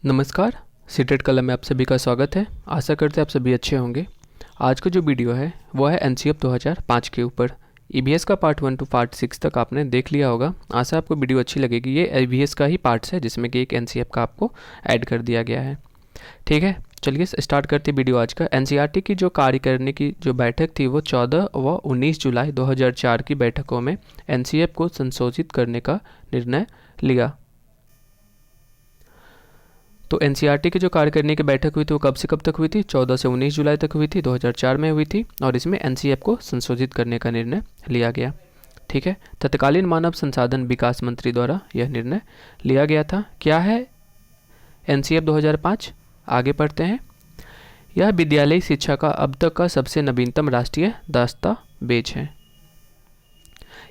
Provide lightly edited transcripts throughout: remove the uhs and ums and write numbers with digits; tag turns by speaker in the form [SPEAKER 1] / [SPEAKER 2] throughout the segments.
[SPEAKER 1] नमस्कार। सीटेट कलम में आप सभी का स्वागत है। आशा करते हैं आप सभी अच्छे होंगे। आज का जो वीडियो है वो है एनसीएफ 2005 के ऊपर। ईवीएस का पार्ट 1 टू पार्ट 6 तक आपने देख लिया होगा। आशा आपको वीडियो अच्छी लगेगी। ये ईवीएस का ही पार्ट्स है जिसमें कि एक एनसीएफ का आपको ऐड कर दिया गया है। ठीक है, चलिए स्टार्ट करते वीडियो आज का। एनसीईआरटी की जो कार्य करने की जो बैठक थी वो 14 व 19 जुलाई 2004 की बैठकों में एनसीएफ को संशोधित करने का निर्णय लिया। तो एनसीईआरटी की जो कार्य करने की बैठक हुई थी वो कब से कब तक हुई थी? 14 से 19 जुलाई तक हुई थी, 2004 में हुई थी। और इसमें एनसीएफ को संशोधित करने का निर्णय लिया गया। ठीक है, तत्कालीन मानव संसाधन विकास मंत्री द्वारा यह निर्णय लिया गया था। क्या है एनसीएफ 2005? आगे पढ़ते हैं। यह विद्यालयी शिक्षा का अब तक का सबसे नवीनतम राष्ट्रीय दस्तावेज है।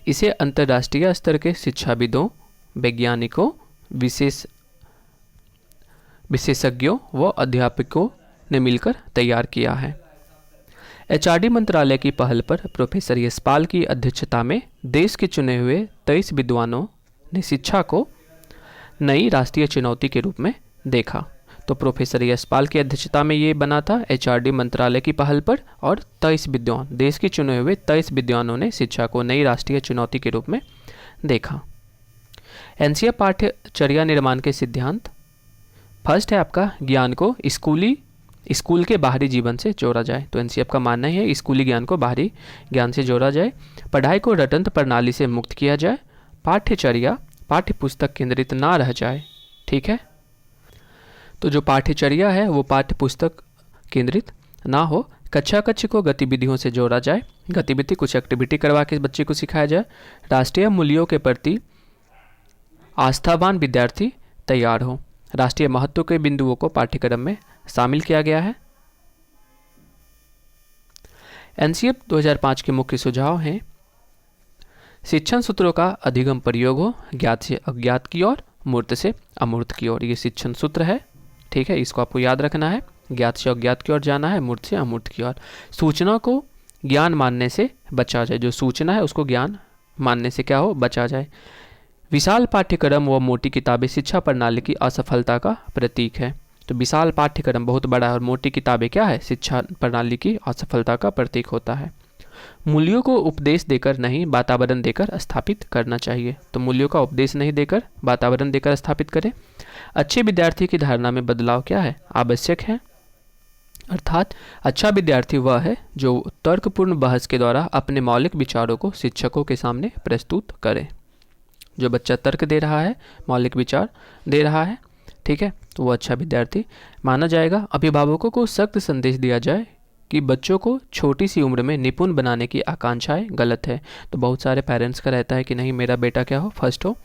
[SPEAKER 1] इसे अंतर्राष्ट्रीय स्तर के शिक्षाविदों, वैज्ञानिकों, विशेषज्ञों व अध्यापकों ने मिलकर तैयार किया है। एचआरडी मंत्रालय की पहल पर प्रोफेसर यशपाल की अध्यक्षता में देश के चुने हुए 23 विद्वानों ने शिक्षा को नई राष्ट्रीय चुनौती के रूप में देखा। तो प्रोफेसर यशपाल की अध्यक्षता में ये बना था एचआरडी मंत्रालय की पहल पर, और 23 विद्वान, देश के चुने हुए 23 विद्वानों ने शिक्षा को नई राष्ट्रीय चुनौती के रूप में देखा। एनसीएफ पाठ्यचर्या निर्माण के सिद्धांत। फर्स्ट है आपका ज्ञान को स्कूल के बाहरी जीवन से जोड़ा जाए। तो एनसीएफ का मानना है स्कूली ज्ञान को बाहरी ज्ञान से जोड़ा जाए। पढ़ाई को रटंत प्रणाली से मुक्त किया जाए। पाठ्यचर्या पाठ्य पुस्तक केंद्रित ना रह जाए। ठीक है, तो जो पाठ्यचर्या है वो पाठ्य पुस्तक केंद्रित ना हो। कक्षा को गतिविधियों से जोड़ा जाए। गतिविधि कुछ एक्टिविटी करवा के बच्चे को सिखाया जाए। राष्ट्रीय मूल्यों के प्रति आस्थावान विद्यार्थी तैयार हो। राष्ट्रीय महत्व के बिंदुओं को पाठ्यक्रम में शामिल किया गया है। एनसीएफ 2005 के मुख्य सुझाव हैं। शिक्षण सूत्रों का अधिगम प्रयोग हो। ज्ञात से अज्ञात की ओर, मूर्त से अमूर्त की ओर। ये शिक्षण सूत्र है। ठीक है, इसको आपको याद रखना है। ज्ञात से अज्ञात की ओर जाना है, मूर्त से अमूर्त की ओर। सूचना को ज्ञान मानने से बचा जाए। जो सूचना है उसको ज्ञान मानने से क्या हो? बचा जाए। विशाल पाठ्यक्रम व मोटी किताबें शिक्षा प्रणाली की असफलता का प्रतीक है। तो विशाल पाठ्यक्रम बहुत बड़ा है और मोटी किताबें क्या है? शिक्षा प्रणाली की असफलता का प्रतीक होता है। मूल्यों को उपदेश देकर नहीं, वातावरण देकर स्थापित करना चाहिए। तो मूल्यों का उपदेश नहीं देकर वातावरण देकर स्थापित करें। अच्छे विद्यार्थी की धारणा में बदलाव क्या है? आवश्यक है। अर्थात अच्छा विद्यार्थी वह है जो तर्कपूर्ण बहस के द्वारा अपने मौलिक विचारों को शिक्षकों के सामने प्रस्तुत करे। जो बच्चा तर्क दे रहा है, मौलिक विचार दे रहा है, ठीक है, तो वो अच्छा विद्यार्थी माना जाएगा। अभिभावकों को सख्त संदेश दिया जाए कि बच्चों को छोटी सी उम्र में निपुण बनाने की आकांक्षाएं गलत है। तो बहुत सारे पेरेंट्स का रहता है कि नहीं मेरा बेटा क्या हो, फर्स्ट हो,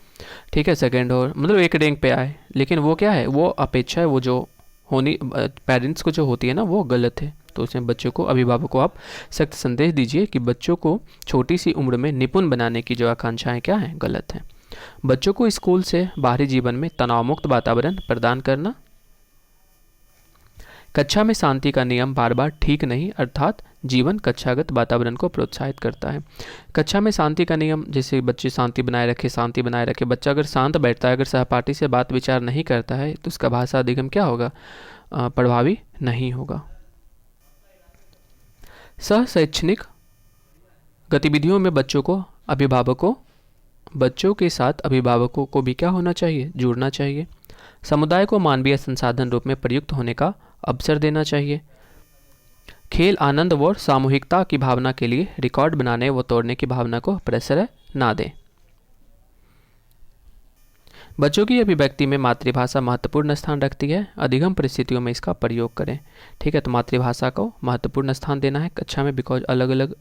[SPEAKER 1] ठीक है, सेकंड हो, मतलब एक रैंक पे आए। लेकिन वो क्या है, वो अपेक्षा है, वो जो होनी पेरेंट्स को जो होती है ना, वो गलत है। तो उसमें बच्चों को, अभिभावकों को आप सख्त संदेश दीजिए कि बच्चों को छोटी सी उम्र में निपुण बनाने की जो आकांक्षाएं क्या हैं, गलत हैं। बच्चों को स्कूल से बाहरी जीवन में तनावमुक्त वातावरण प्रदान करना। कक्षा में शांति का नियम बार बार ठीक नहीं, अर्थात जीवन कक्षागत वातावरण को प्रोत्साहित करता है। कक्षा में शांति का नियम, जैसे बच्चे शांति बनाए रखे। बच्चा अगर शांत बैठता है, अगर सहपाठी से बात विचार नहीं करता है, तो उसका भाषा अधिगम क्या होगा? प्रभावी नहीं होगा। सह शैक्षणिक गतिविधियों में बच्चों के साथ अभिभावकों को भी क्या होना चाहिए? जुड़ना चाहिए। समुदाय को मानवीय संसाधन रूप में प्रयुक्त होने का अवसर देना चाहिए। खेल आनंद व सामूहिकता की भावना के लिए रिकॉर्ड बनाने व तोड़ने की भावना को प्रश्रय ना दें। बच्चों की अभिव्यक्ति में मातृभाषा महत्वपूर्ण स्थान रखती है। अधिगम परिस्थितियों में इसका प्रयोग करें। ठीक है, तो मातृभाषा को महत्वपूर्ण स्थान देना है कक्षा में, बिकॉज अलग अलग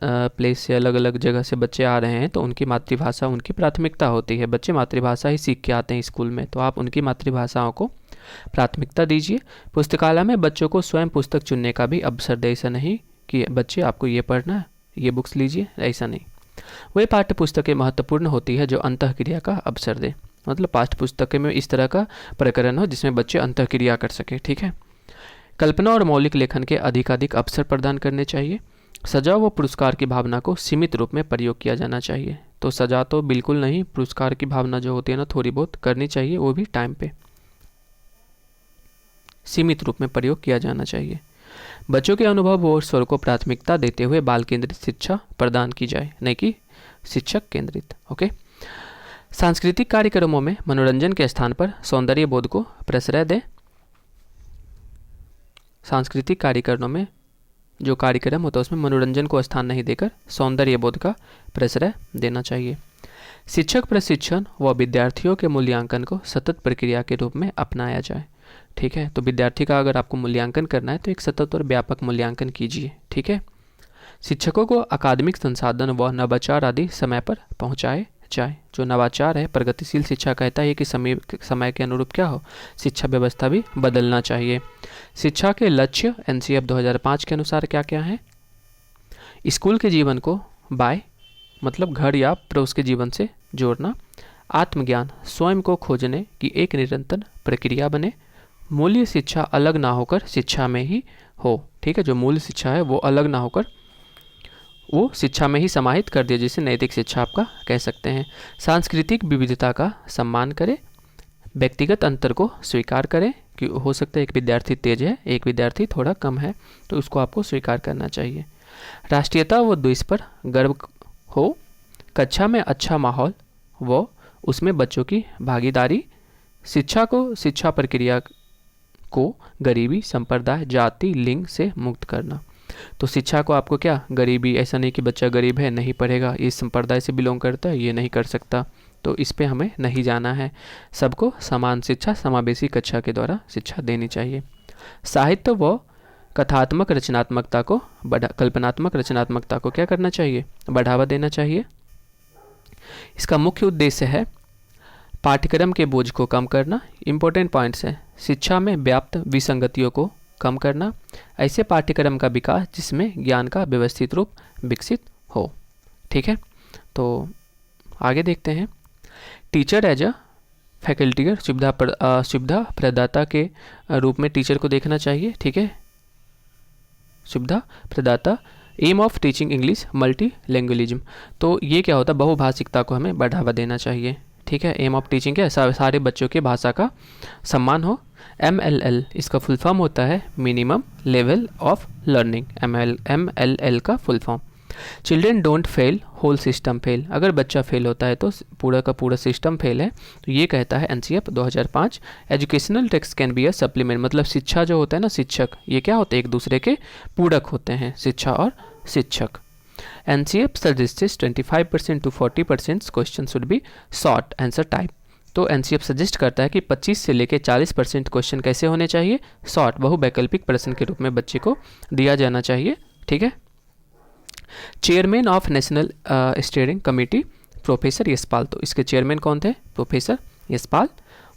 [SPEAKER 1] प्लेस से, अलग अलग जगह से बच्चे आ रहे हैं, तो उनकी मातृभाषा उनकी प्राथमिकता होती है। बच्चे मातृभाषा ही सीख के आते हैं स्कूल में, तो आप उनकी मातृभाषाओं को प्राथमिकता दीजिए। पुस्तकालय में बच्चों को स्वयं पुस्तक चुनने का भी अवसर दे। ऐसा नहीं कि बच्चे आपको ये पढ़ना है, ये बुक्स लीजिए, ऐसा नहीं। वही पाठ्य पुस्तकें महत्वपूर्ण होती है जो अंतःक्रिया का अवसर दे। मतलब पाठ्य पुस्तकें में इस तरह का प्रकरण हो जिसमें बच्चे अंतःक्रिया कर सके। ठीक है, कल्पना और मौलिक लेखन के अधिकाधिक अवसर प्रदान करने चाहिए। सजा व पुरस्कार की भावना को सीमित रूप में प्रयोग किया जाना चाहिए। तो सजा तो बिल्कुल नहीं, पुरस्कार की भावना जो होती है ना, थोड़ी बहुत करनी चाहिए, वो भी टाइम पे। सीमित रूप में प्रयोग किया जाना चाहिए। बच्चों के अनुभव और स्वर को प्राथमिकता देते हुए बाल केंद्रित शिक्षा प्रदान की जाए, न कि शिक्षक केंद्रित। ओके। सांस्कृतिक कार्यक्रमों में मनोरंजन के स्थान पर सौंदर्य बोध को प्रश्रय दें। सांस्कृतिक कार्यक्रमों में जो कार्यक्रम होता है उसमें मनोरंजन को स्थान नहीं देकर सौंदर्य बोध का प्रश्रय देना चाहिए। शिक्षक प्रशिक्षण व विद्यार्थियों के मूल्यांकन को सतत प्रक्रिया के रूप में अपनाया जाए। ठीक है, तो विद्यार्थी का अगर आपको मूल्यांकन करना है तो एक सतत और व्यापक मूल्यांकन कीजिए। ठीक है। शिक्षकों को अकादमिक संसाधन व नवाचार आदि समय पर पहुंचाए जाए। जो नवाचार है, प्रगतिशील शिक्षा कहता है कि समय के अनुरूप क्या हो, शिक्षा व्यवस्था भी बदलना चाहिए। शिक्षा के लक्ष्य एनसीएफ 2005 के अनुसार क्या क्या है? स्कूल के जीवन को बाय मतलब घर या पड़ोस के जीवन से जोड़ना। आत्मज्ञान स्वयं को खोजने की एक निरंतर प्रक्रिया बने। मूल्य शिक्षा अलग ना होकर शिक्षा में ही हो। ठीक है, जो मूल शिक्षा है वो अलग ना होकर वो शिक्षा में ही समाहित कर दिया, जिसे नैतिक शिक्षा आपका कह सकते हैं। सांस्कृतिक विविधता का सम्मान करें। व्यक्तिगत अंतर को स्वीकार करें कि हो सकता है एक विद्यार्थी तेज है, एक विद्यार्थी थोड़ा कम है, तो उसको आपको स्वीकार करना चाहिए। राष्ट्रीयता व देश पर गर्व हो। कक्षा में अच्छा माहौल व उसमें बच्चों की भागीदारी। शिक्षा प्रक्रिया को गरीबी, संप्रदाय, जाति, लिंग से मुक्त करना। तो शिक्षा को आपको क्या, गरीबी, ऐसा नहीं कि बच्चा गरीब है नहीं पढ़ेगा, इस संप्रदाय से बिलोंग करता है ये नहीं कर सकता, तो इस पे हमें नहीं जाना है। सबको समान शिक्षा समावेशी कक्षा के द्वारा शिक्षा देनी चाहिए। साहित्य व कथात्मक रचनात्मकता को कल्पनात्मक रचनात्मकता को क्या करना चाहिए, बढ़ावा देना चाहिए। इसका मुख्य उद्देश्य है पाठ्यक्रम के बोझ को कम करना। इंपॉर्टेंट पॉइंट्स है, शिक्षा में व्याप्त विसंगतियों को कम करना, ऐसे पाठ्यक्रम का विकास जिसमें ज्ञान का व्यवस्थित रूप विकसित हो। ठीक है, तो आगे देखते हैं। टीचर एज अ फैकल्टी सुविधा प्रदाता के रूप में टीचर को देखना चाहिए। ठीक है, सुविधा प्रदाता। Aim of teaching English multilingualism, तो ये क्या होता है, बहुभाषिकता को हमें बढ़ावा देना चाहिए। ठीक है, एम ऑफ टीचिंग क्या, सारे बच्चों के भाषा का सम्मान हो। MLL इसका फुल फॉर्म होता है minimum level of learning. MLL का full form. Children don't fail whole system fail, अगर बच्चा फेल होता है तो पूरा का पूरा सिस्टम फेल है, तो ये कहता है NCF 2005। Educational text can be a supplement, मतलब शिक्षा जो होता है ना, शिक्षक, ये क्या होते हैं, एक दूसरे के पूरक होते हैं, शिक्षा और शिक्षक। NCF suggests 25% to 40% question should be short answer type, तो एनसीएफ सजेस्ट करता है कि 25 से लेकर 40% क्वेश्चन कैसे होने चाहिए, शॉर्ट बहुवैकल्पिक प्रश्न के रूप में बच्चे को दिया जाना चाहिए। ठीक है। Chairman of national steering committee professor Yashpal, तो इसके चेयरमैन कौन थे, professor Yashpal.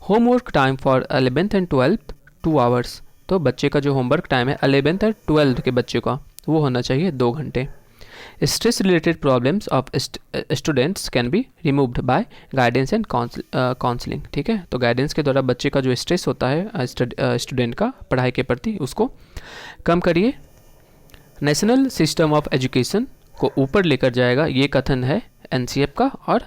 [SPEAKER 1] Homework time for 11th and 12th 2 hours, तो बच्चे का जो होमवर्क टाइम है 11th और 12th के बच्चे का वो होना चाहिए 2 घंटे। Stress related problems of students can be removed by guidance and counselling. ठीक है, तो गाइडेंस के द्वारा बच्चे का जो स्ट्रेस होता है स्टूडेंट का पढ़ाई के प्रति, उसको कम करिए। नेशनल सिस्टम ऑफ एजुकेशन को ऊपर लेकर जाएगा, ये कथन है एनसीएफ का और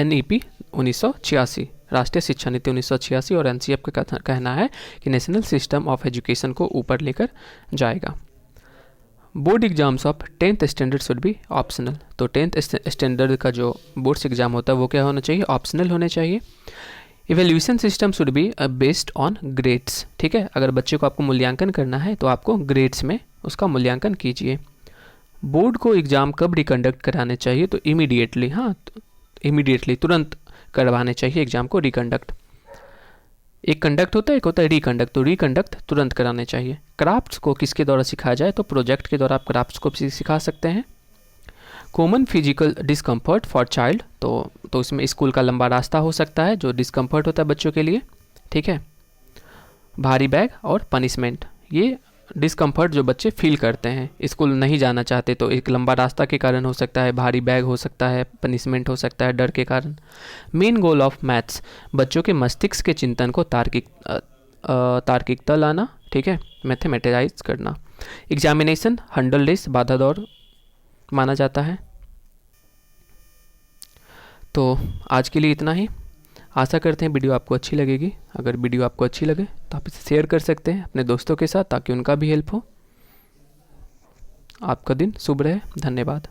[SPEAKER 1] NEP 1986, राष्ट्रीय शिक्षा नीति 1986 और एनसीएफ का कहना है कि नेशनल सिस्टम ऑफ एजुकेशन को ऊपर लेकर जाएगा। Board exams of 10th standard should be optional, तो 10th स्टैंडर्ड का जो बोर्ड्स एग्जाम होता है वो क्या होना चाहिए, ऑप्शनल होने चाहिए। Evaluation system should be based on grades. ठीक है, अगर बच्चे को आपको मूल्यांकन करना है तो आपको ग्रेड्स में उसका मूल्यांकन कीजिए। बोर्ड को एग्ज़ाम कब रिकंडक्ट कराने चाहिए, तो इमीडिएटली, हाँ इमीडिएटली तुरंत करवाने चाहिए एग्ज़ाम को रिकंडक्ट। एक कंडक्ट होता है, एक होता है रिकंडक्ट, तो रिकंडक्ट तुरंत कराने चाहिए। क्राफ्ट्स को किसके द्वारा सिखाया जाए, तो प्रोजेक्ट के द्वारा आप क्राफ्ट्स को सिखा सकते हैं। Common physical discomfort for child, तो इसमें स्कूल का लंबा रास्ता हो सकता है जो डिस्कम्फर्ट होता है बच्चों के लिए। ठीक है, भारी बैग और पनिशमेंट, ये डिस्कम्फर्ट जो बच्चे फील करते हैं, स्कूल नहीं जाना चाहते, तो एक लंबा रास्ता के कारण हो सकता है, भारी बैग हो सकता है, पनिशमेंट हो सकता है डर के कारण। मेन गोल ऑफ मैथ्स, बच्चों के मस्तिष्क के चिंतन को तार्किकता लाना। ठीक है, मैथमेटाइज करना। एग्जामिनेशन 100 days बाधा दौर माना जाता है। तो आज के लिए इतना ही। आशा करते हैं वीडियो आपको अच्छी लगेगी। अगर वीडियो आपको अच्छी लगे तो आप इसे शेयर कर सकते हैं अपने दोस्तों के साथ ताकि उनका भी हेल्प हो। आपका दिन शुभ रहे। धन्यवाद।